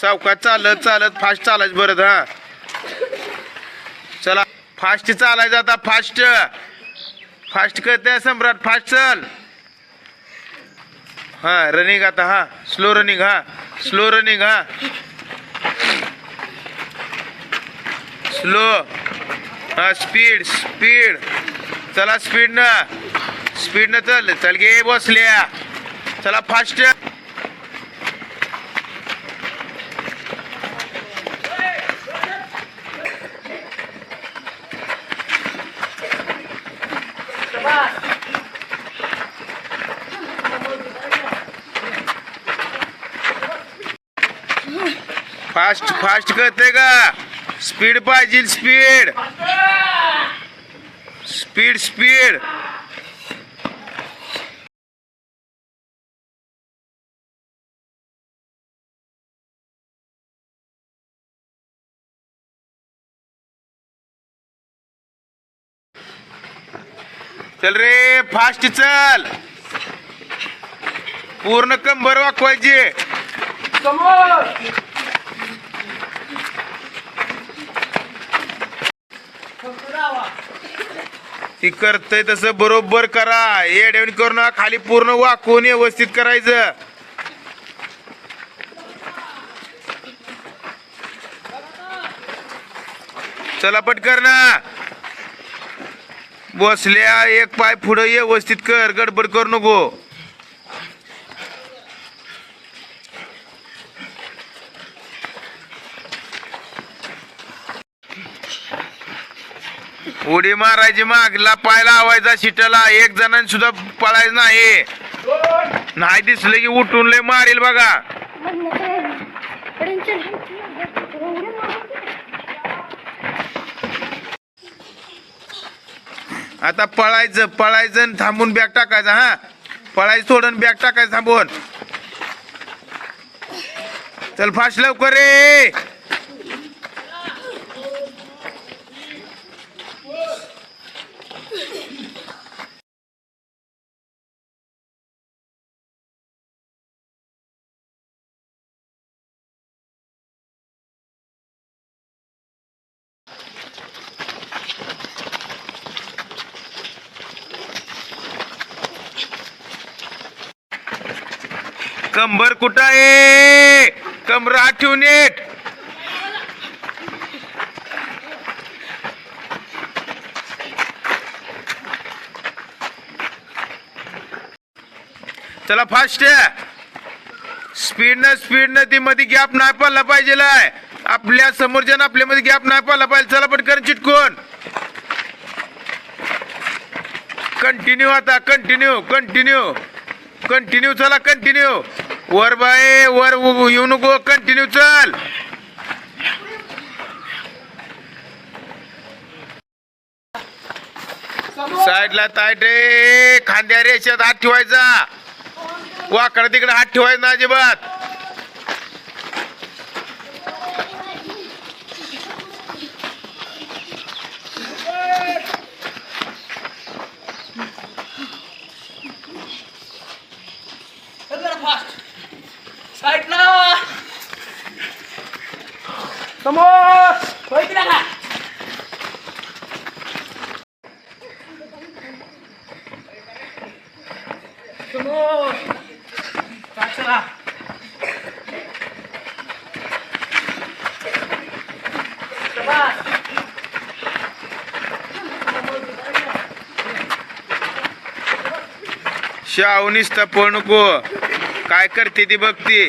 सावकाश चालत चालत फास्ट चालायचं बरं हा. चला फास्ट चालायचं आता. फास्ट फास्ट करते सम्राट. फास्ट चल. हा रनिंग आता. हा स्लो रनिंग. हा स्लो रनिंग. हा स्लो. हा स्पीड स्पीड. चला स्पीड न स्पीड न चल. चल गे बसल्या. चला फास्ट. फास्ट फास्ट करते का. स्पीड पाहिजे. Speed speed speed. चल रे फास्ट चल. पूर्ण कंबर वाकवायची. ती करतय तसं बरोबर करा. येड्यावणी करू नका. खाली पूर्ण वाकवून व्यवस्थित करायचं. चला पटकर ना. बसल्या एक पाय पुढं व्यवस्थित कर. गडबड करू नको. उडी मारायची. मागला पाय लावायचा शिटाला. एक जणांनी सुद्धा पळायचं नाही. नाही दिसलं की उठून लय मारेल बघा. आता पळायचं पळायचं आणि थांबून बॅग टाकायचा. हा पळायचं सोडून बॅग टाकायचं थांबून. चल फास्ट लवकर रे. कंबर कुठं आहे. कमर हात ठेवून येत. चला फास्ट. स्पीड न ती मध्ये गॅप नाही पडला पाहिजे. आपल्या समोरच्या आपल्या मध्ये गॅप नाही पडला पाहिजे. चला पटकन चिटकून. कंटिन्यू आता. Continue continue continue. चला कंटिन्यू. वर बाय वर येऊ नको. कंटिन्यू चल. साईडला ताईट रे. खांद्या रेषेत हात ठेवायचा. वाकडा तिकडे हात ठेवायचा ना अजिबात. साईडला समोर होय ना. समोर चला. शाहू निसता पळू नको. काय करते ती बघते.